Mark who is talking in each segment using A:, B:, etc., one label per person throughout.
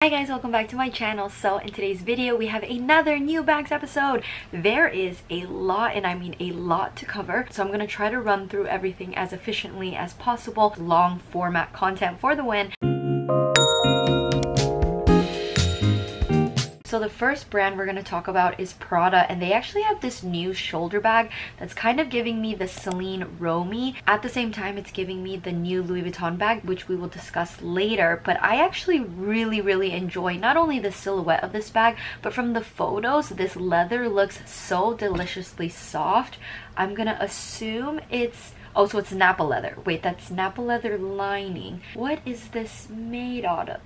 A: Hi guys, welcome back to my channel. So in today's video we have another new bags episode. There is a lot, and I mean a lot, to cover, so I'm going to try to run through everything as efficiently as possible. Long format content for the win. So the first brand we're going to talk about is Prada, and they actually have this new shoulder bag that's kind of giving me the Celine Romy. At the same time, it's giving me the new Louis Vuitton bag, which we will discuss later. But I actually really enjoy not only the silhouette of this bag, but from the photos, this leather looks so deliciously soft. I'm gonna assume it's... oh, so it's Napa leather. Wait, that's Napa leather lining. What is this made out of?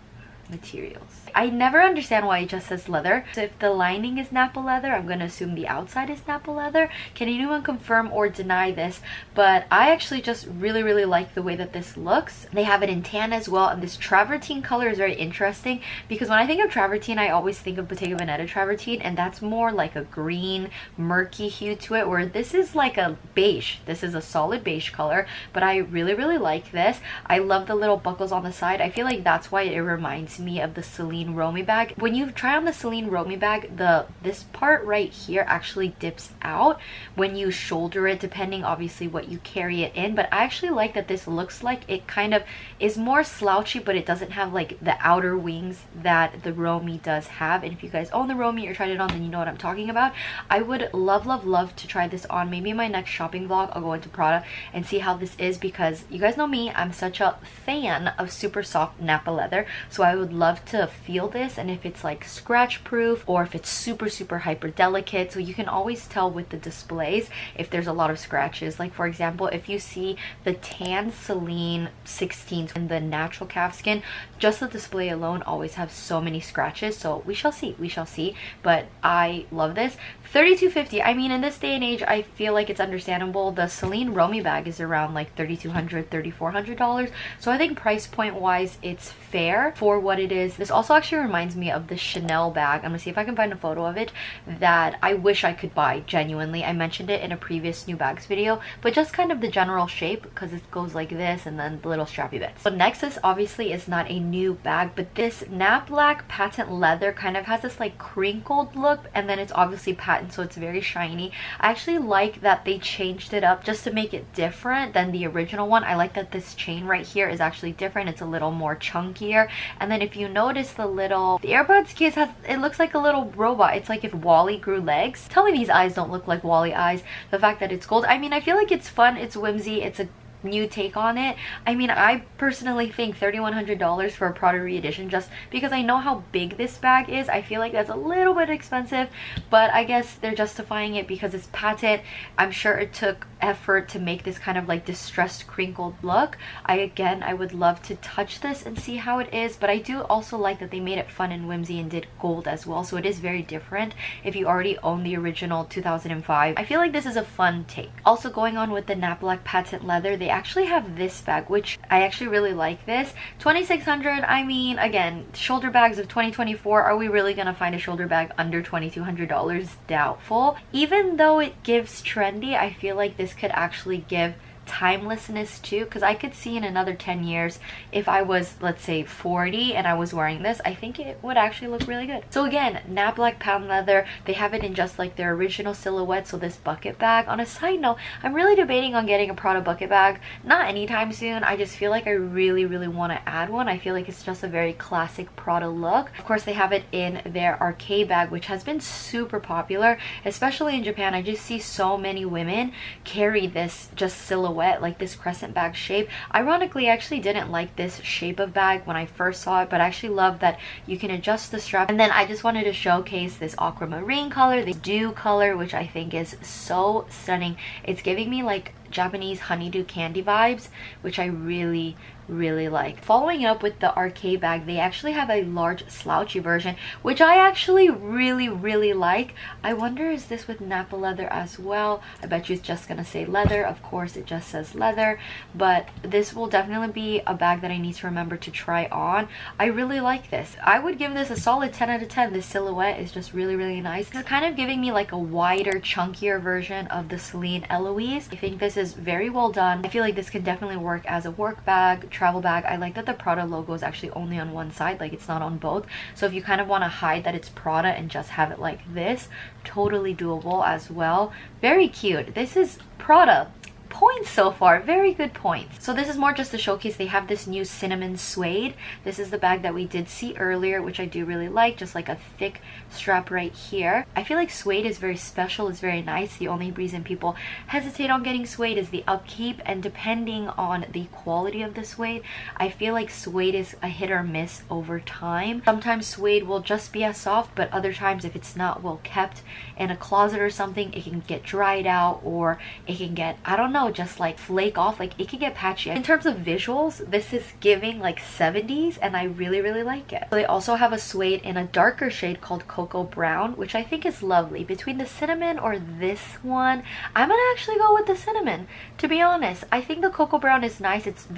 A: Materials. I never understand why it just says leather. So if the lining is Napa leather, I'm going to assume the outside is Napa leather. Can anyone confirm or deny this? But I actually just really like the way that this looks. They have it in tan as well, and this travertine color is very interesting because when I think of travertine, I always think of Bottega Veneta travertine, and that's more like a green murky hue to it, where this is like a beige. This is a solid beige color, but I really like this. I love the little buckles on the side. I feel like that's why it reminds me of the Celine Romy bag. When you try on the Celine Romy bag, this part right here actually dips out when you shoulder it, depending obviously what you carry it in. But I actually like that this looks like it kind of is more slouchy, but it doesn't have like the outer wings that the Romy does have. And if you guys own the Romy or tried it on, then you know what I'm talking about. I would love to try this on. Maybe in my next shopping vlog I'll go into Prada and see how this is, because you guys know me, I'm such a fan of super soft Napa leather, so I would love to feel this, and if it's like scratch proof or if it's super hyper delicate. So you can always tell with the displays if there's a lot of scratches. Like for example, if you see the tan Celine 16s and the natural calfskin, just the display alone always have so many scratches. So we shall see, but I love this. $32.50. I mean, in this day and age, I feel like it's understandable. The Celine Romy bag is around like $3,200, $3,400, so I think price point wise it's fair for what it is. This also actually reminds me of the Chanel bag. I'm gonna see if I can find a photo of it that I wish I could buy, genuinely. I mentioned it in a previous new bags video, but just kind of the general shape, because it goes like this and then the little strappy bits. But next, this obviously is not a new bag, but this Nap Black patent leather kind of has this like crinkled look, and then it's obviously patent, so it's very shiny. I actually like that they changed it up just to make it different than the original one. I like that this chain right here is actually different. It's a little more chunkier, and then if you notice the AirPods case has, it looks like a little robot. It's like if Wall-E grew legs. Tell me these eyes don't look like Wall-E eyes. The fact that it's gold, I mean, I feel like it's fun, it's whimsy, it's a new take on it. I mean, I personally think $3,100 for a Prada re-edition, just because I know how big this bag is. I feel like that's a little bit expensive, but I guess they're justifying it because it's patent. I'm sure it took effort to make this kind of like distressed crinkled look. I would love to touch this and see how it is, but I do also like that they made it fun and whimsy and did gold as well, so it is very different if you already own the original 2005. I feel like this is a fun take. Also, going on with the Nap Black patent leather, they actually have this bag, which I actually really like. This $2,600. I mean, again, shoulder bags of 2024, are we really gonna find a shoulder bag under $2,200? Doubtful. Even though it gives trendy, I feel like this could actually give timelessness too, because I could see in another 10 years, if I was, let's say, 40 and I was wearing this, I think it would actually look really good. So again, Nap Black patent leather, they have it in just like their original silhouette. So this bucket bag, on a side note, I'm really debating on getting a Prada bucket bag. Not anytime soon, I just feel like I really want to add one. I feel like it's just a very classic Prada look. Of course, they have it in their arcade bag, which has been super popular, especially in Japan. I just see so many women carry this just silhouette, like this crescent bag shape. Ironically, I actually didn't like this shape of bag when I first saw it, but I actually love that you can adjust the strap. And then I just wanted to showcase this aquamarine color, the dew color, which I think is so stunning. It's giving me like Japanese honeydew candy vibes, which I really like. Following up with the arcade bag, they actually have a large slouchy version, which I actually really like. I wonder, is this with Napa leather as well? I bet you it's just gonna say leather. Of course, it just says leather, but this will definitely be a bag that I need to remember to try on. I really like this. I would give this a solid 10 out of 10. This silhouette is just really nice. It's kind of giving me like a wider, chunkier version of the Celine Eloise. I think this is very well done. I feel like this could definitely work as a work bag, travel bag. I like that the Prada logo is actually only on one side, like it's not on both. So if you kind of want to hide that it's Prada and just have it like this, totally doable as well. Very cute. This is Prada. Points so far, very good points. So this is more just a showcase. They have this new cinnamon suede. This is the bag that we did see earlier, which I do really like, just like a thick strap right here. I feel like suede is very special, it's very nice. The only reason people hesitate on getting suede is the upkeep, and depending on the quality of the suede, I feel like suede is a hit or miss over time. Sometimes suede will just be as soft, but other times if it's not well kept in a closet or something, it can get dried out, or it can get, I don't know, just like flake off, like it could get patchy. In terms of visuals, this is giving like 70s, and I really like it. So they also have a suede in a darker shade called Cocoa Brown, which I think is lovely. Between the cinnamon or this one, I'm gonna actually go with the cinnamon, to be honest. I think the Cocoa Brown is nice. It's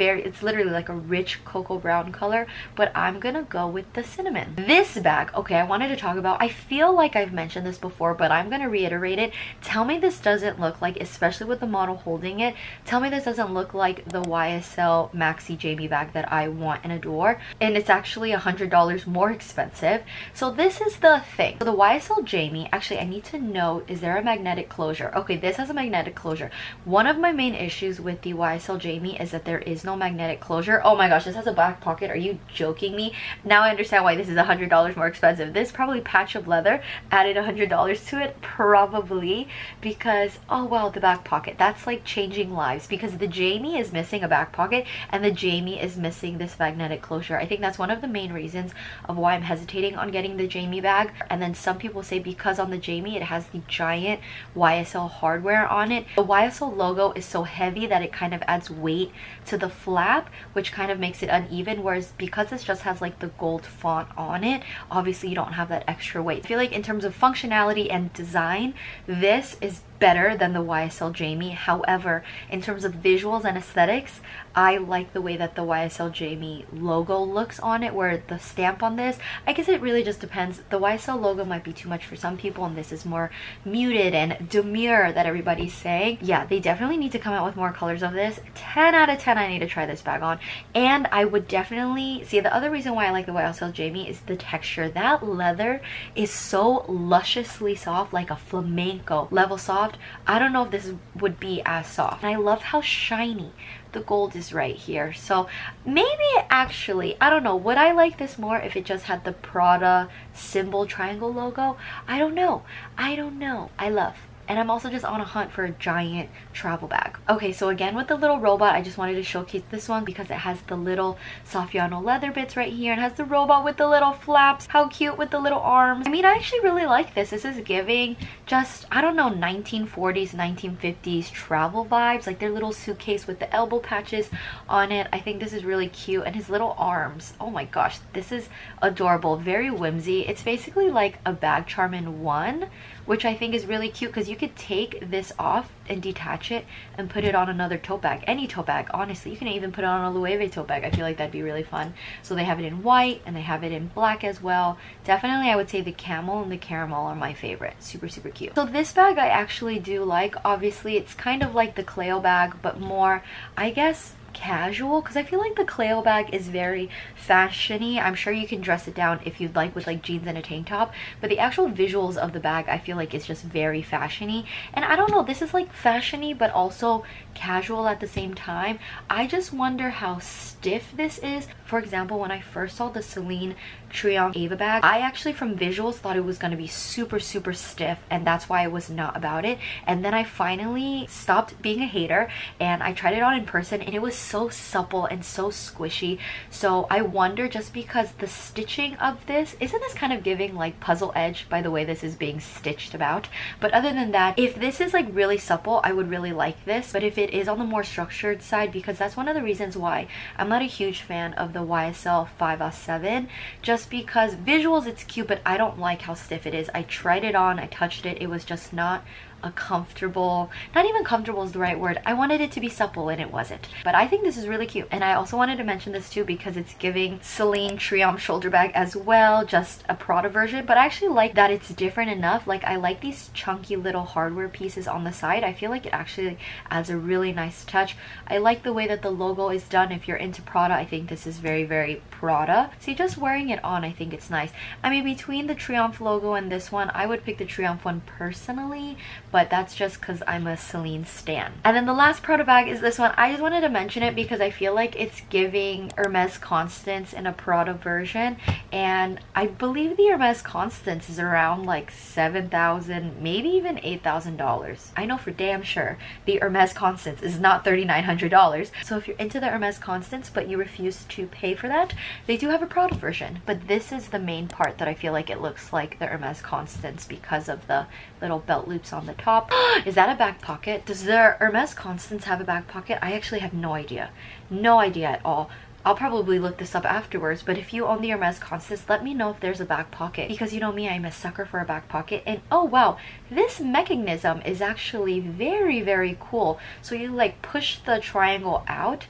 A: literally like a rich cocoa brown color, but I'm gonna go with the cinnamon. This bag, okay, I wanted to talk about, I feel like I've mentioned this before, but I'm gonna reiterate it. Tell me this doesn't look like, especially with the model holding it, tell me this doesn't look like the YSL Maxi Jamie bag that I want and adore, and it's actually $100 more expensive. So this is the thing. So the YSL Jamie, actually I need to know, is there a magnetic closure? Okay, this has a magnetic closure. One of my main issues with the YSL Jamie is that there is no magnetic closure. Oh my gosh, this has a back pocket. Are you joking me? Now I understand why this is $100 more expensive. This probably patch of leather added $100 to it, probably, because oh well, the back pocket, that's like changing lives, because the Jamie is missing a back pocket and the Jamie is missing this magnetic closure. I think that's one of the main reasons of why I'm hesitating on getting the Jamie bag. And then some people say because on the Jamie it has the giant YSL hardware on it. The YSL logo is so heavy that it kind of adds weight to the flap, which kind of makes it uneven, whereas because this just has like the gold font on it, obviously you don't have that extra weight. I feel like in terms of functionality and design, this is better than the YSL Jamie. However, in terms of visuals and aesthetics, I like the way that the YSL Jamie logo looks on it, where the stamp on this, I guess it really just depends. The YSL logo might be too much for some people, and this is more muted and demure that everybody's saying. Yeah, they definitely need to come out with more colors of this. 10 out of 10, I need to try this bag on. And I would definitely see, the other reason why I like the YSL Jamie is the texture. That leather is so lusciously soft, like a flamenco level soft. I don't know if this would be as soft. And I love how shiny the gold is right here. So maybe actually, I don't know, would I like this more if it just had the Prada symbol triangle logo? I don't know. I love. And I'm also just on a hunt for a giant travel bag. Okay, so again with the little robot, I just wanted to showcase this one because it has the little Saffiano leather bits right here and has the robot with the little flaps. How cute with the little arms. I mean, I actually really like this. This is giving just, I don't know, 1940s, 1950s travel vibes. Like their little suitcase with the elbow patches on it. I think this is really cute. And his little arms. Oh my gosh, this is adorable. Very whimsy. It's basically like a bag charm in one, which I think is really cute because you could take this off and detach it and put it on another tote bag. Any tote bag, honestly. You can even put it on a Loewe tote bag. I feel like that'd be really fun. So they have it in white and they have it in black as well. Definitely I would say the camel and the caramel are my favorite. Super cute. So this bag I actually do like. Obviously it's kind of like the Cleo bag, but more, I guess, casual, because I feel like the Cleo bag is very fashiony. I'm sure you can dress it down if you'd like with like jeans and a tank top, but the actual visuals of the bag I feel like is just very fashiony. And I don't know, this is like fashiony but also casual at the same time. I just wonder how stiff this is. For example, when I first saw the Celine Triomphe Ava bag, I actually from visuals thought it was going to be super stiff, and that's why I was not about it. And then I finally stopped being a hater and I tried it on in person and it was so supple and so squishy. So I wonder, just because the stitching of this, isn't this kind of giving like Puzzle Edge by the way this is being stitched about? But other than that, if this is like really supple, I would really like this. But if it is on the more structured side, because that's one of the reasons why I'm not a huge fan of the YSL 507, just because visuals it's cute, but I don't like how stiff it is. I tried it on, I touched it, it was just not a comfortable, not even comfortable is the right word. I wanted it to be supple and it wasn't. But I think this is really cute. And I also wanted to mention this too because it's giving Celine Triomphe shoulder bag as well, just a Prada version. But I actually like that it's different enough. Like, I like these chunky little hardware pieces on the side. I feel like it actually adds a really nice touch. I like the way that the logo is done. If you're into Prada, I think this is very, very Prada. See, just wearing it on, I think it's nice. I mean, between the Triomphe logo and this one, I would pick the Triomphe one personally, but that's just because I'm a Celine stan. And then the last Prada bag is this one. I just wanted to mention it because I feel like it's giving Hermes Constance in a Prada version, and I believe the Hermes Constance is around like $7,000, maybe even $8,000. I know for damn sure the Hermes Constance is not $3,900. So if you're into the Hermes Constance but you refuse to pay for that, they do have a Prada version. But this is the main part that I feel like it looks like the Hermes Constance because of the little belt loops on the top. Is that a back pocket? Does the Hermes Constance have a back pocket? I actually have no idea. No idea at all. I'll probably look this up afterwards, but if you own the Hermes Constance, let me know if there's a back pocket, because you know me, I'm a sucker for a back pocket. And oh wow, this mechanism is actually very, very cool. So you like push the triangle out.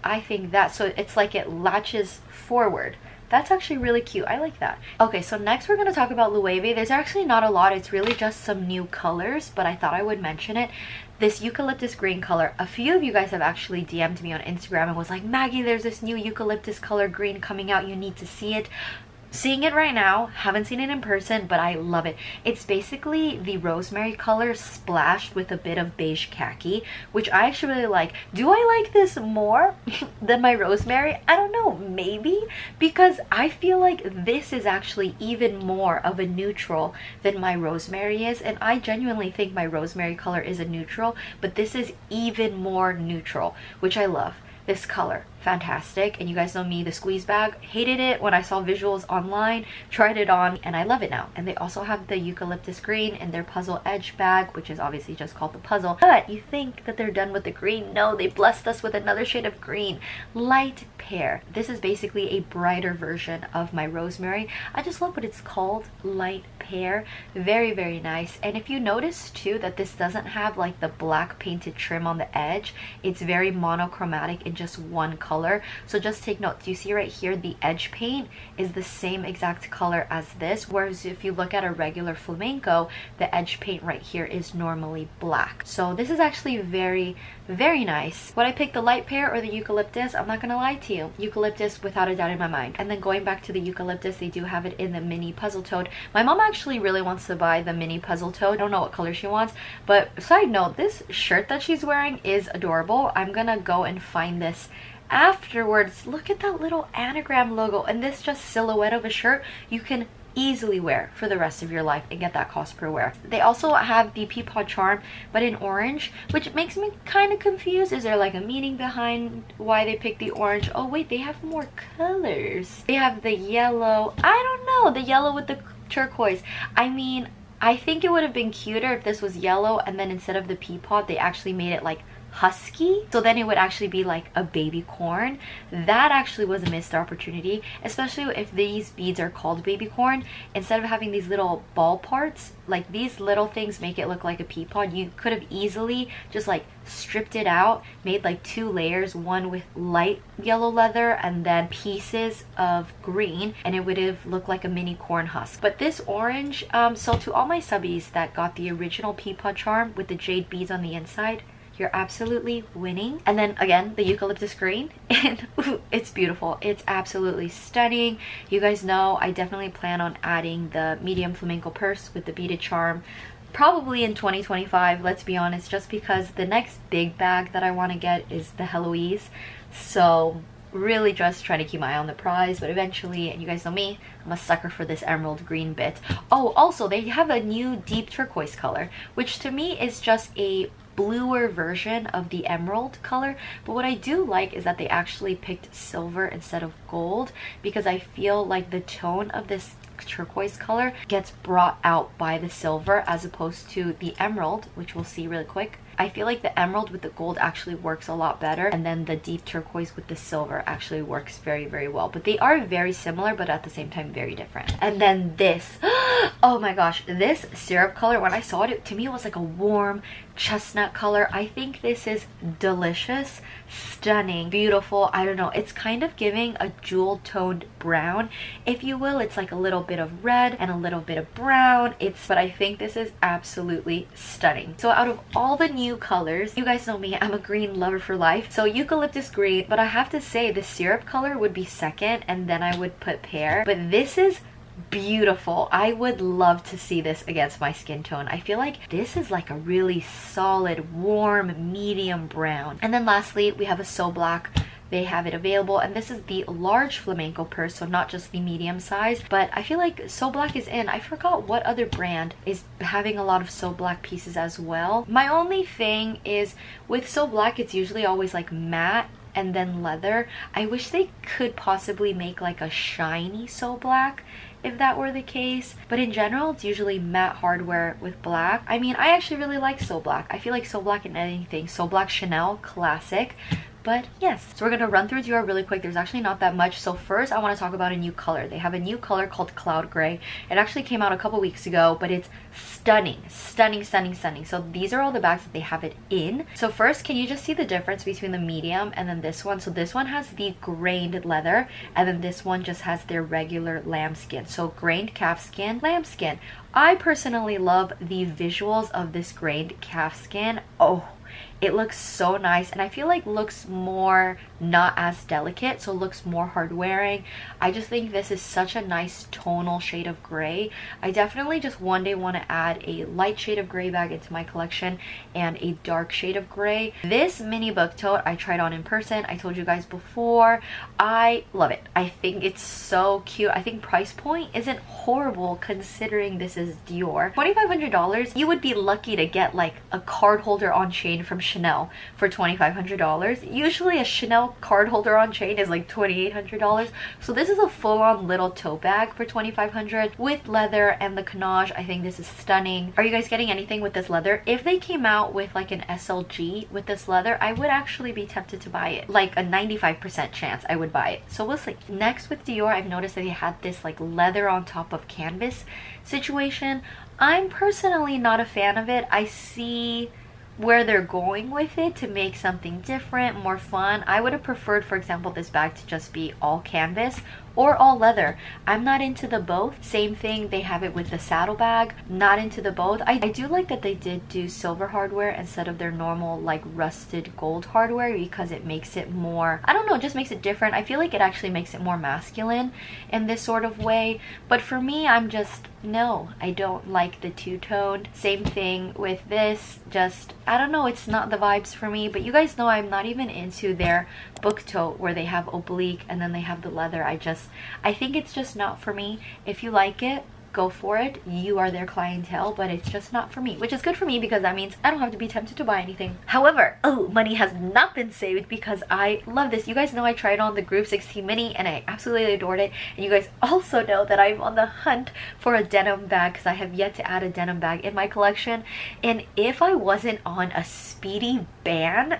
A: I think that, so it's like it latches forward. That's actually really cute. I like that. Okay, so next we're going to talk about Loewe. There's actually not a lot. It's really just some new colors, but I thought I would mention it. This eucalyptus green color, a few of you guys have actually DM'd me on Instagram and was like, Maggie, there's this new eucalyptus color green coming out. You need to see it. Seeing it right now, haven't seen it in person, but I love it. It's basically the rosemary color splashed with a bit of beige khaki, which I actually really like. Do I like this more than my rosemary? I don't know, maybe, because I feel like this is actually even more of a neutral than my rosemary is, and I genuinely think my rosemary color is a neutral, but this is even more neutral, which I love. This color, fantastic. And you guys know me, the squeeze bag, hated it when I saw visuals online, tried it on, and I love it now. And they also have the eucalyptus green in their puzzle edge bag, which is obviously just called the puzzle. But you think that they're done with the green. No, they blessed us with another shade of green, light pear. This is basically a brighter version of my rosemary. I just love what it's called, light pear. Very, very nice. And if you notice too that this doesn't have like the black painted trim on the edge, it's very monochromatic in just one color. So just take note. Do you see right here, the edge paint is the same exact color as this, whereas if you look at a regular flamenco, the edge paint right here is normally black. So this is actually very, very nice. Would I pick the light pear or the eucalyptus? I'm not gonna lie to you, eucalyptus without a doubt in my mind. And then going back to the eucalyptus, they do have it in the mini puzzle toad. My mom actually really wants to buy the mini puzzle toad. I don't know what color she wants, but side note, this shirt that she's wearing is adorable. I'm gonna go and find this afterwards. Look at that little anagram logo, and this just silhouette of a shirt you can easily wear for the rest of your life and get that cost per wear. They also have the Peapod charm, but in orange, which makes me kind of confused. Is there like a meaning behind why they picked the orange? Oh wait, they have more colors. They have the yellow, I don't know, the yellow with the turquoise. I mean, I think it would have been cuter if this was yellow and then instead of the Peapod they actually made it like husky, so then it would actually be like a baby corn. That actually was a missed opportunity, especially if these beads are called baby corn. Instead of having these little ball parts, like these little things make it look like a pea pod. You could have easily just like stripped it out, made like 2 layers, one with light yellow leather and then pieces of green, and it would have looked like a mini corn husk. But this orange, so to all my subbies that got the original Peapod charm with the jade beads on the inside, you're absolutely winning. And then again, the eucalyptus green, and it's beautiful. It's absolutely stunning. You guys know I definitely plan on adding the medium flamenco purse with the beaded charm probably in 2025, let's be honest, just because the next big bag that I want to get is the Heloise. So really just trying to keep my eye on the prize, but eventually, and you guys know me, I'm a sucker for this emerald green bit. Oh, also they have a new deep turquoise color, which to me is just a bluer version of the emerald color. But what I do like is that they actually picked silver instead of gold, because I feel like the tone of this turquoise color gets brought out by the silver as opposed to the emerald, which we'll see really quick. I feel like the emerald with the gold actually works a lot better, and then the deep turquoise with the silver actually works very, very well. But they are very similar, but at the same time very different. And then this, oh my gosh, this syrup color, when I saw it, to me it was like a warm chestnut color. I think this is delicious, stunning, beautiful. I don't know, it's kind of giving a jewel toned brown, if you will. It's like a little bit of red and a little bit of brown. But I think this is absolutely stunning. So out of all the new colors, you guys know me, I'm a green lover for life, so eucalyptus green, but I have to say the syrup color would be second, and then I would put pear. But this is beautiful. I would love to see this against my skin tone. I feel like this is like a really solid, warm, medium brown. And then lastly, we have a So Black. They have it available, and this is the large flamenco purse, so not just the medium size. But I feel like So Black is in. I forgot what other brand is having a lot of So Black pieces as well. My only thing is with So Black, it's usually always like matte and then leather. I wish they could possibly make like a shiny So Black if that were the case, but in general it's usually matte hardware with black. I mean, I actually really like So Black. I feel like So Black in anything. So Black Chanel, classic. But yes, so we're gonna run through Dior really quick. There's actually not that much. So first I want to talk about a new color. They have a new color called Cloud Gray. It actually came out a couple weeks ago, but it's stunning, stunning, stunning, stunning. So these are all the bags that they have it in. So first, can you just see the difference between the medium and then this one? So this one has the grained leather, and then this one just has their regular lambskin. So grained calfskin, lambskin. I personally love the visuals of this grained calfskin. Oh, it looks so nice, and I feel like looks more not as delicate, so looks more hard wearing. I just think this is such a nice tonal shade of gray. I definitely just one day want to add a light shade of gray bag into my collection and a dark shade of gray. This mini book tote I tried on in person. I told you guys before, I love it. I think it's so cute. I think price point isn't horrible considering this is Dior. $2,500, you would be lucky to get like a card holder on chain from Chanel for $2,500. Usually a Chanel card holder on chain is like $2,800. So this is a full-on little tote bag for $2,500 with leather and the canage. I think this is stunning. Are you guys getting anything with this leather? If they came out with like an SLG with this leather, I would actually be tempted to buy it. Like a 95% chance I would buy it. So we'll see. Next with Dior, I've noticed that they had this like leather on top of canvas situation. I'm personally not a fan of it. I see where they're going with it to make something different, more fun. I would have preferred, for example, this bag to just be all canvas or all leather. I'm not into the both. Same thing, they have it with the saddle bag. Not into the both. I do like that they did do silver hardware instead of their normal like rusted gold hardware, because it makes it more, I don't know, just makes it different. I feel like it actually makes it more masculine in this sort of way. But for me, I'm just, no, I don't like the two-toned. Same thing with this, just, I don't know, it's not the vibes for me. But you guys know I'm not even into their book tote where they have oblique and then they have the leather. I think it's just not for me. If you like it, go for it. You are their clientele, but it's just not for me, which is good for me because that means I don't have to be tempted to buy anything. However, oh, money has not been saved because I love this. You guys know I tried on the Group 16 mini and I absolutely adored it. And you guys also know that I'm on the hunt for a denim bag because I have yet to add a denim bag in my collection. And if I wasn't on a speedy ban,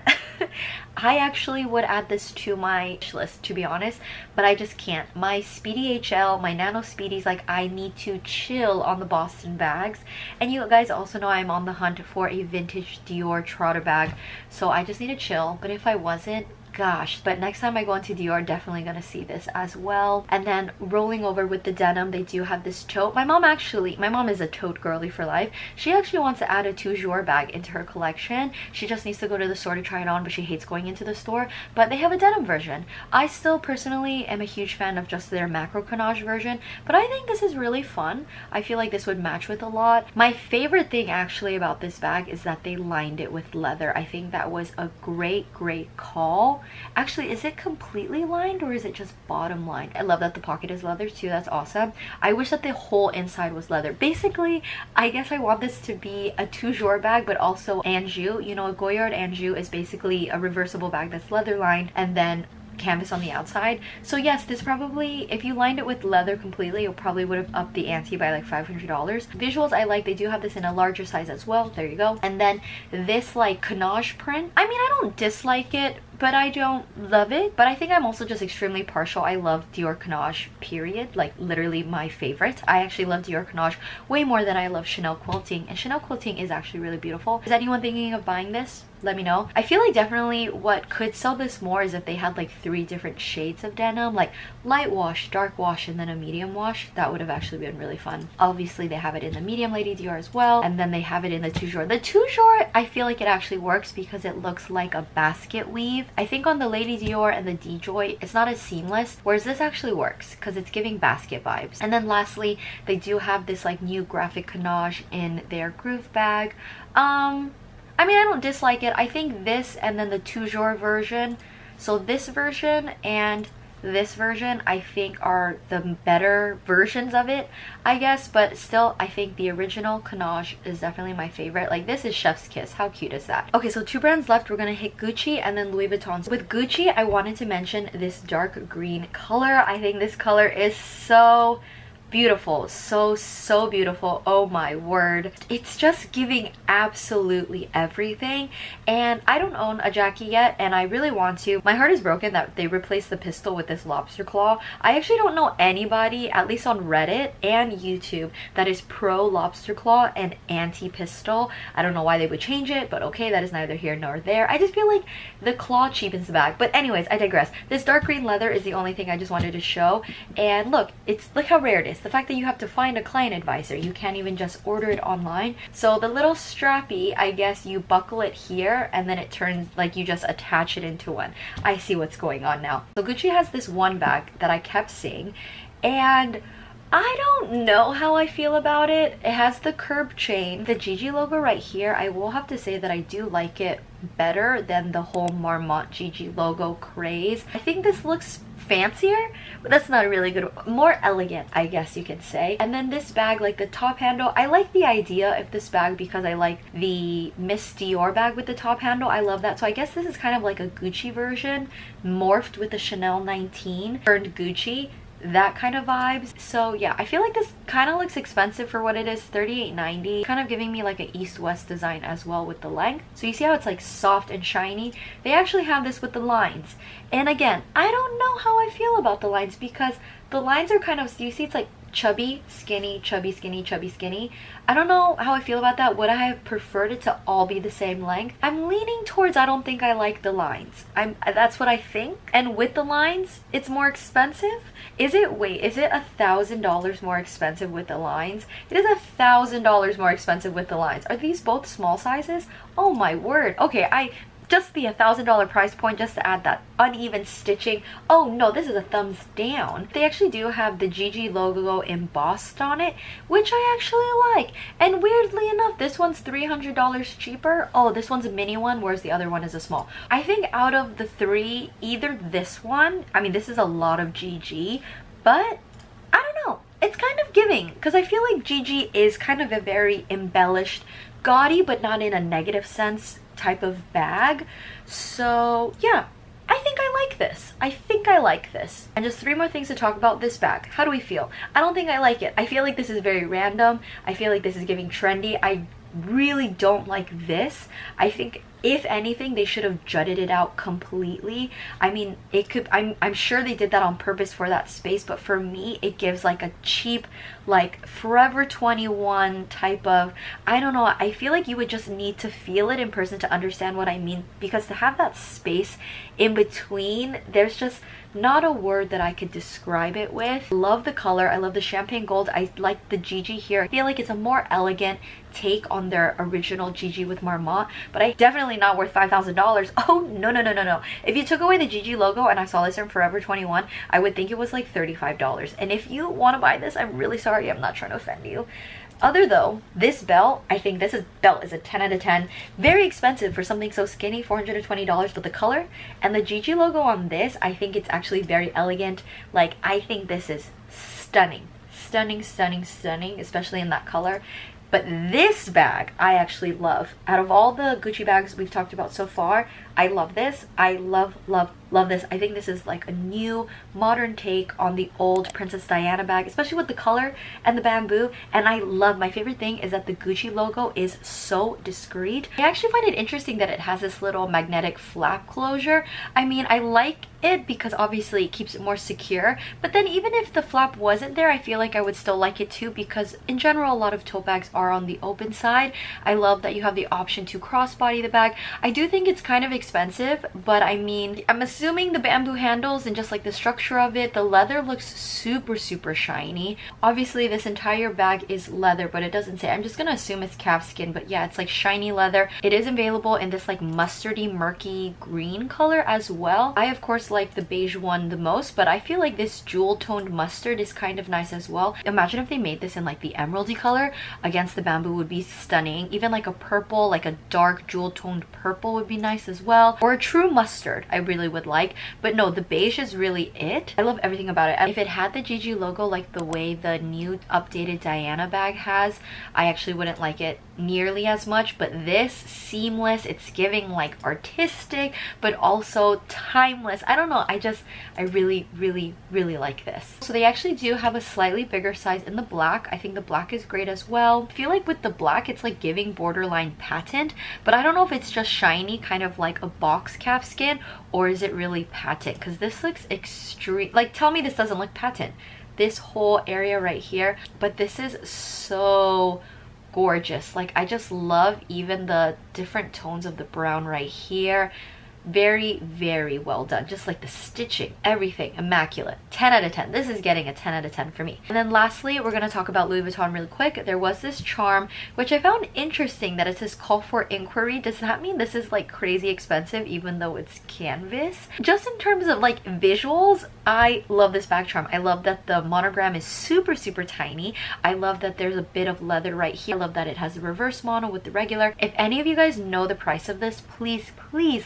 A: I actually would add this to my wish list, to be honest, but I just can't. My Speedy HL, my Nano Speedies, like, I need to chill on the Boston bags. And you guys also know I'm on the hunt for a vintage Dior trotter bag, so I just need to chill. But if I wasn't, gosh, but next time I go into Dior, definitely gonna see this as well. And then rolling over with the denim, they do have this tote. My mom is a tote girly for life. She actually wants to add a toujours bag into her collection. She just needs to go to the store to try it on, but she hates going into the store. But they have a denim version. I still personally am a huge fan of just their macro canage version, but I think this is really fun. I feel like this would match with a lot. My favorite thing actually about this bag is that they lined it with leather. I think that was a great call. Actually, is it completely lined or is it just bottom lined? I love that the pocket is leather too. That's awesome. I wish that the whole inside was leather. Basically, I guess I want this to be a toujours bag, but also Anjou. You know, a Goyard Anjou is basically a reversible bag that's leather lined, and then canvas on the outside. So yes, this probably, if you lined it with leather completely, it probably would have upped the ante by like $500. Visuals I like, they do have this in a larger size as well. There you go. And then this like canage print, I mean, I don't dislike it, but I don't love it. But I think I'm also just extremely partial. I love Dior Canage, period. Like literally my favorite. I actually love Dior Canage way more than I love Chanel quilting, and Chanel quilting is actually really beautiful. Is anyone thinking of buying this? Let me know. I feel like definitely what could sell this more is if they had like 3 different shades of denim, like light wash, dark wash, and then a medium wash. That would have actually been really fun. Obviously they have it in the medium Lady Dior as well, and then they have it in the Toujours. The Toujours, I feel like it actually works because it looks like a basket weave. I think on the Lady Dior and the DJoy, it's not as seamless, whereas this actually works because it's giving basket vibes. And then lastly, they do have this like new graphic canage in their Groove bag. I mean, I don't dislike it. I think this and then the Toujours version, so this version and this version, I think are the better versions of it, I guess. But still, I think the original canage is definitely my favorite. Like, this is chef's kiss. How cute is that? Okay, so 2 brands left. We're gonna hit Gucci and then Louis Vuitton. With Gucci, I wanted to mention this dark green color. I think this color is so beautiful, so beautiful. Oh my word, it's just giving absolutely everything. And I don't own a Jackie yet, and I really want to. My heart is broken that they replaced the pistol with this lobster claw. I actually don't know anybody, at least on Reddit and YouTube, that is pro lobster claw and anti pistol. I don't know why they would change it, but okay, that is neither here nor there. I just feel like the claw cheapens the bag. But anyways, I digress. This dark green leather is the only thing I just wanted to show. And look how rare it is. The fact that you have to find a client advisor, you can't even just order it online. So the little strappy, I guess you buckle it here and then it turns like you just attach it into one. I see what's going on now. So Gucci has this one bag that I kept seeing, and I don't know how I feel about it. It has the curb chain, the GG logo right here. I will have to say that I do like it better than the whole Marmont GG logo craze. I think this looks fancier, but that's not a really good, more elegant, I guess you could say. And then this bag, like the top handle, I like the idea of this bag because I like the Miss Dior bag with the top handle. I love that. So I guess this is kind of like a Gucci version morphed with the Chanel 19 turned Gucci, that kind of vibes. So yeah, I feel like this kind of looks expensive for what it is, $38.90, kind of giving me like an east-west design as well with the length. So you see how it's like soft and shiny? They actually have this with the lines, and again, I don't know how I feel about the lines because the lines are kind of, you see it's like chubby, skinny, chubby, skinny, chubby, skinny. I don't know how I feel about that. Would I have preferred it to all be the same length? I'm leaning towards I don't think I like the lines. That's what I think. And with the lines, it's more expensive. Is it? Wait, is it $1,000 more expensive with the lines? It is $1,000 more expensive with the lines. Are these both small sizes? Oh my word. Okay, just the $1,000 price point just to add that uneven stitching. Oh no, this is a thumbs down. They actually do have the GG logo embossed on it, which I actually like. And weirdly enough, this one's $300 cheaper. Oh, this one's a mini one, whereas the other one is a small. I think out of the 3, either this one, I mean, this is a lot of GG, but I don't know. It's kind of giving, because I feel like GG is kind of a very embellished, gaudy, but not in a negative sense type of bag. So yeah, I think I like this. I think I like this. And just 3 more things to talk about this bag. How do we feel? I don't think I like it. I feel like this is very random. I feel like this is giving trendy. I really don't like this. I think if anything, they should have jutted it out completely. I mean, it could, I'm sure they did that on purpose for that space, but for me, it gives like a cheap, like Forever 21 type of, I don't know, I feel like you would just need to feel it in person to understand what I mean, because to have that space in between, there's just not a word that I could describe it with. Love the color. I love the champagne gold. I like the GG here. I feel like it's a more elegant take on their original GG with Marmont, but I definitely not worth $5,000. Oh, no. If you took away the GG logo and I saw this in Forever 21, I would think it was like $35. And if you want to buy this, I'm really sorry. I'm not trying to offend you. Other though, this belt, I think belt is a 10 out of 10. Very expensive for something so skinny, $420, but the color and the GG logo on this, I think it's actually very elegant. Like, I think this is stunning, especially in that color. But this bag I actually love. Out of all the Gucci bags we've talked about so far, I love this. I love this. I think this is like a new modern take on the old Princess Diana bag, especially with the color and the bamboo. And I love, my favorite thing is that the Gucci logo is so discreet. I actually find it interesting that it has this little magnetic flap closure. I mean, I like it because obviously it keeps it more secure, but then even if the flap wasn't there, I feel like I would still like it too, because in general a lot of tote bags are on the open side. I love that you have the option to crossbody the bag. I do think it's kind of expensive, but I mean, I'm assuming the bamboo handles and just like the structure of it, the leather looks super shiny. Obviously this entire bag is leather, but it doesn't say. I'm just gonna assume it's calfskin, but yeah, it's like shiny leather. It is available in this like mustardy murky green color as well. I of course like the beige one the most, but I feel like this jewel toned mustard is kind of nice as well. Imagine if they made this in like the emeraldy color against the bamboo, would be stunning. Even like a purple, like a dark jewel toned purple would be nice as well, or a true mustard I really would like. But no, the beige is really it. I love everything about it. If it had the GG logo like the way the new updated Diana bag has, I actually wouldn't like it nearly as much. But this, seamless, it's giving like artistic but also timeless. I don't know, I really like this. So they actually do have a slightly bigger size in the black. I think the black is great as well. I feel like with the black it's like giving borderline patent, but I don't know if it's just shiny, kind of like a box calfskin, or is it really patent? Because this looks extreme. Like, tell me this doesn't look patent, this whole area right here. But this is so gorgeous. Like, I just love even the different tones of the brown right here. Very well done. Just like the stitching, everything immaculate. 10 out of 10. This is getting a 10 out of 10 for me. And then lastly, we're going to talk about Louis Vuitton really quick. There was this charm which I found interesting, that it says call for inquiry. Does that mean this is like crazy expensive even though it's canvas? Just in terms of like visuals, I love this bag charm. I love that the monogram is super tiny. I love that there's a bit of leather right here. I love that it has the reverse mono with the regular. If any of you guys know the price of this, please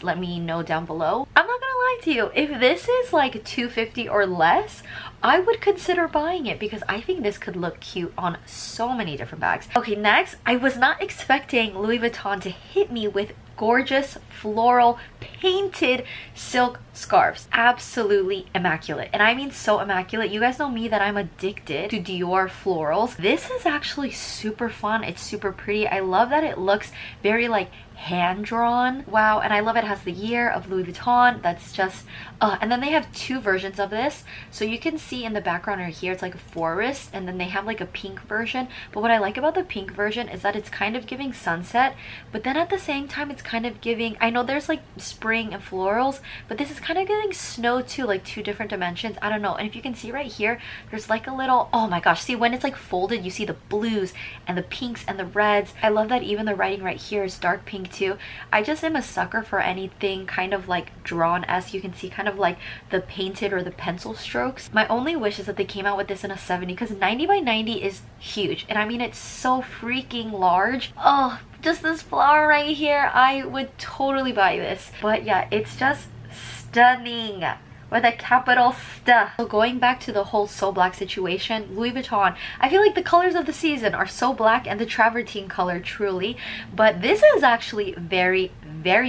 A: let me know down below. I'm not gonna lie to you, if this is like $250 or less, I would consider buying it, because I think this could look cute on so many different bags. Okay, next, I was not expecting Louis Vuitton to hit me with gorgeous floral painted silk scarves. Absolutely immaculate, and I mean so immaculate. You guys know me that I'm addicted to Dior florals. This is actually super fun. It's super pretty. I love that it looks very like hand-drawn. Wow. And I love it has the year of Louis Vuitton. That's just and then they have two versions of this, so you can see in the background right here it's like a forest, and then they have like a pink version. But what I like about the pink version is that it's kind of giving sunset, but then at the same time it's kind of giving, I know there's like spring and florals, but this is kind of giving snow too, like two different dimensions. I don't know. And if you can see right here, there's like a little, oh my gosh, see when it's like folded, you see the blues and the pinks and the reds. I love that even the writing right here is dark pink too. I just am a sucker for anything kind of like drawn-esque. You can see kind of like the painted or the pencil strokes. My only wish is that they came out with this in a 70, because 90 by 90 is huge, and I mean it's so freaking large. Oh, just this flower right here, I would totally buy this. But yeah, it's just stunning with a capital st. So going back to the whole so black situation, Louis Vuitton, I feel like the colors of the season are so black and the travertine color truly, but this is actually very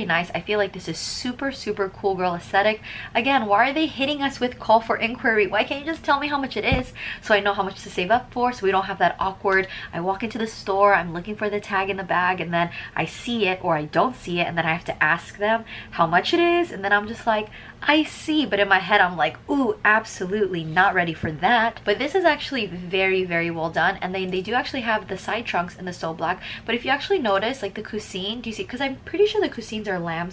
A: nice. I feel like this is super cool girl aesthetic. Again, why are they hitting us with call for inquiry? Why can't you just tell me how much it is so I know how much to save up for, so we don't have that awkward, I walk into the store, I'm looking for the tag in the bag, and then I see it or I don't see it, and then I have to ask them how much it is, and then I'm just like, I see, but in my head I'm like, ooh, absolutely not ready for that. But this is actually very well done, and then they do actually have the side trunks in the so black. But if you actually notice, like the cousine, do you see, because I'm pretty sure the cousines are lamb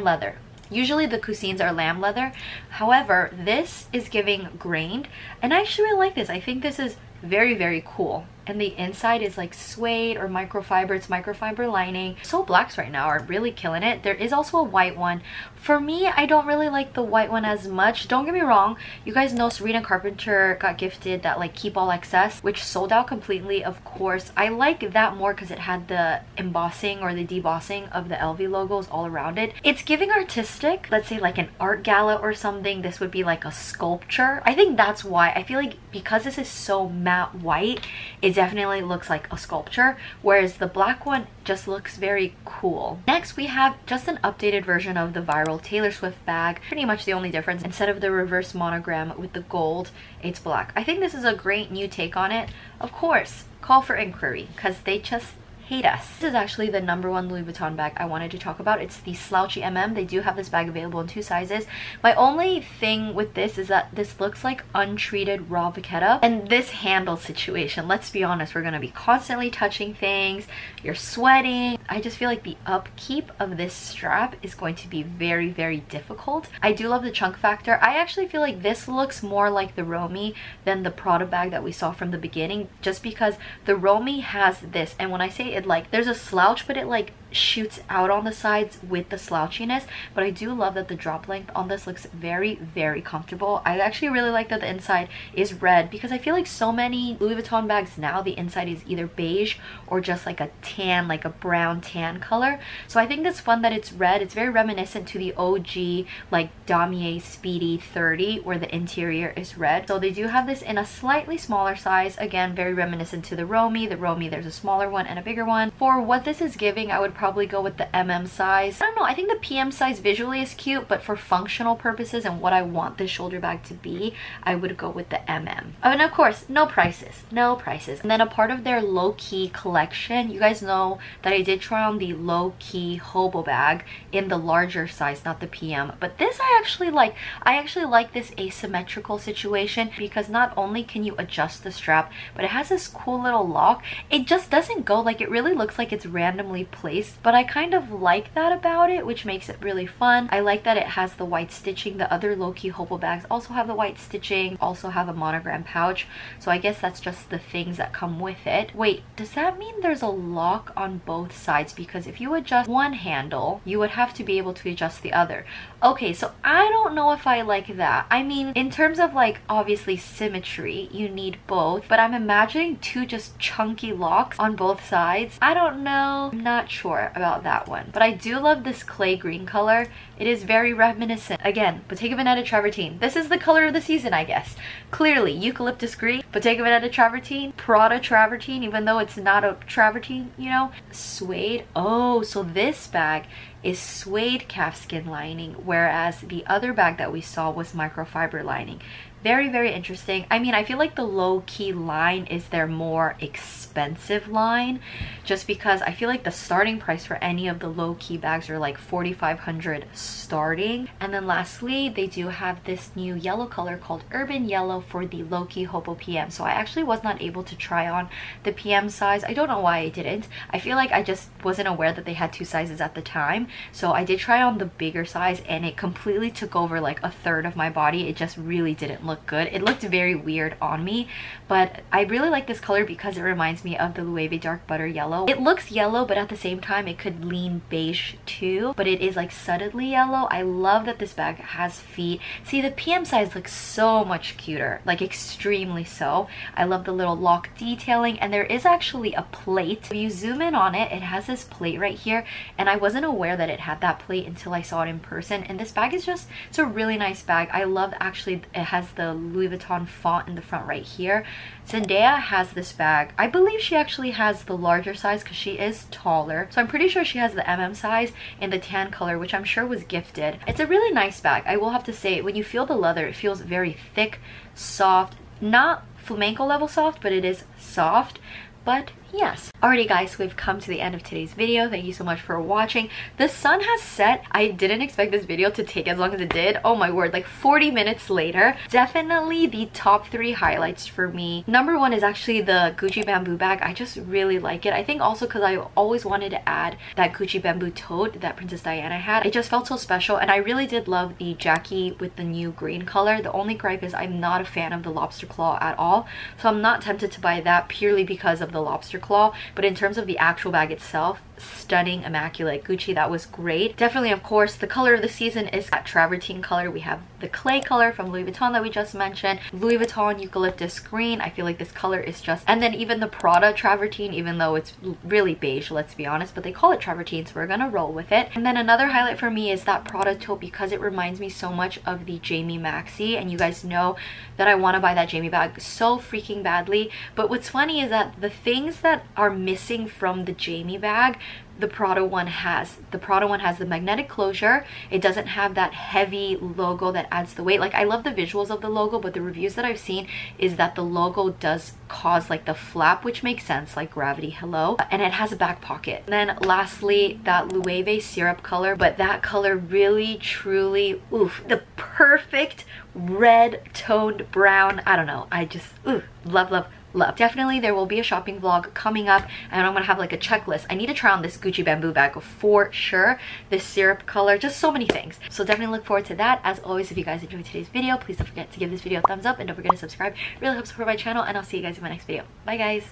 A: leather. Usually the cousines are lamb leather. However, this is giving grained, and I actually really like this. I think this is very cool. And the inside is like suede or microfiber. It's microfiber lining. So blacks right now are really killing it. There is also a white one. For me, I don't really like the white one as much. Don't get me wrong. You guys know Serena Carpenter got gifted that like Keep All Excess, which sold out completely, of course. I like that more because it had the embossing or the debossing of the LV logos all around it. It's giving artistic. Let's say like an art gala or something. This would be like a sculpture. I think that's why. I feel like because this is so matte white, it's definitely looks like a sculpture, whereas the black one just looks very cool. Next, we have just an updated version of the viral Taylor Swift bag. Pretty much the only difference, instead of the reverse monogram with the gold, it's black. I think this is a great new take on it. Of course, call for inquiry, because they just hate us. This is actually the #1 Louis Vuitton bag I wanted to talk about. It's the Slouchy MM. They do have this bag available in 2 sizes. My only thing with this is that this looks like untreated raw vachetta. And this handle situation, let's be honest, we're going to be constantly touching things. You're sweating. I just feel like the upkeep of this strap is going to be very, very difficult. I do love the chunk factor. I actually feel like this looks more like the Romy than the Prada bag that we saw from the beginning, just because the Romy has this, and when I say it, like, there's a slouch, but it like shoots out on the sides with the slouchiness. But I do love that the drop length on this looks very, very comfortable. I actually really like that the inside is red, because I feel like so many Louis Vuitton bags now, the inside is either beige or just like a tan, like a brown tan color. So I think that's fun that it's red. It's very reminiscent to the OG like Damier Speedy 30, where the interior is red. So they do have this in a slightly smaller size, again very reminiscent to the Romy. The Romy, there's a smaller one and a bigger one. For what this is giving, I would probably go with the MM size. I don't know, I think the PM size visually is cute, but for functional purposes and what I want this shoulder bag to be, I would go with the MM. Oh, and of course, no prices, no prices. And then a part of their low-key collection, you guys know that I did try on the low-key hobo bag in the larger size, not the PM, but this I actually like. I actually like this asymmetrical situation, because not only can you adjust the strap, but it has this cool little lock. It just doesn't go, like, it really looks like it's randomly placed, but I kind of like that about it, which makes it really fun. I like that it has the white stitching. The other low-key hobo bags also have the white stitching, also have a monogram pouch, so I guess that's just the things that come with it. Wait, does that mean there's a lock on both sides? Because if you adjust one handle, you would have to be able to adjust the other. Okay, so I don't know if I like that. I mean, in terms of like obviously symmetry, you need both, but I'm imagining 2 just chunky locks on both sides. I don't know, I'm not sure about that one, but I do love this clay green color. It is very reminiscent, again, Bottega Veneta travertine. This is the color of the season, I guess. Clearly, eucalyptus green, Bottega Veneta travertine, Prada travertine, even though it's not a travertine, you know. Suede. Oh, so this bag is suede calfskin lining, whereas the other bag that we saw was microfiber lining. Very, very interesting. I mean, I feel like the low-key line is their more expensive line, just because I feel like the starting price for any of the low-key bags are like $4,500 starting. And then lastly, they do have this new yellow color called Urban Yellow for the low-key hobo PM. So I actually was not able to try on the PM size. I don't know why I didn't. I feel like I just wasn't aware that they had 2 sizes at the time. So I did try on the bigger size, and it completely took over like a third of my body. It just really didn't look good. It looked very weird on me, but I really like this color because it reminds me of the Loewe Dark Butter Yellow. It looks yellow, but at the same time it could lean beige too, but it is like subtly yellow. I love that this bag has feet. See, the PM size looks so much cuter, like extremely so. I love the little lock detailing, and there is actually a plate. If you zoom in on it, it has this plate right here, and I wasn't aware that it had that plate until I saw it in person. And this bag is just, it's a really nice bag. I love actually it has the Louis Vuitton font in the front right here. Zendaya has this bag. I believe she actually has the larger size because she is taller, so I'm pretty sure she has the MM size in the tan color, which I'm sure was gifted. It's a really nice bag. I will have to say, when you feel the leather, it feels very thick, soft, not flamenco level soft, but it is soft. But yes. Alrighty guys, we've come to the end of today's video. Thank you so much for watching. The sun has set. I didn't expect this video to take as long as it did. Oh my word, like 40 minutes later. Definitely the top 3 highlights for me. #1 is actually the Gucci bamboo bag. I just really like it. I think also because I always wanted to add that Gucci bamboo tote that Princess Diana had. It just felt so special, and I really did love the Jackie with the new green color. The only gripe is I'm not a fan of the lobster claw at all, so I'm not tempted to buy that purely because of the lobster claw. But in terms of the actual bag itself, stunning, immaculate. Gucci, that was great. Definitely, of course, the color of the season is that travertine color. We have the clay color from Louis Vuitton that we just mentioned. Louis Vuitton eucalyptus green. I feel like this color is just... And then even the Prada travertine, even though it's really beige, let's be honest, but they call it travertine, so we're gonna roll with it. And then another highlight for me is that Prada tote, because it reminds me so much of the Jamie Maxi, and you guys know that I want to buy that Jamie bag so freaking badly. But what's funny is that the things that are missing from the Jamie bag, the Prada one has. The Prada one has the magnetic closure. It doesn't have that heavy logo that adds the weight. Like, I love the visuals of the logo, but the reviews that I've seen is that the logo does cause like the flap, which makes sense, like gravity, hello. And it has a back pocket. And then lastly, that Loewe syrup color, but that color really, truly, oof, the perfect red toned brown. I don't know, I just, ooh, love, love, love. Definitely there will be a shopping vlog coming up, and I'm gonna have like a checklist. I need to try on this Gucci bamboo bag for sure, this syrup color, just so many things. So definitely look forward to that. As always, if you guys enjoyed today's video, please don't forget to give this video a thumbs up and don't forget to subscribe. It really helps support my channel, and I'll see you guys in my next video. Bye guys.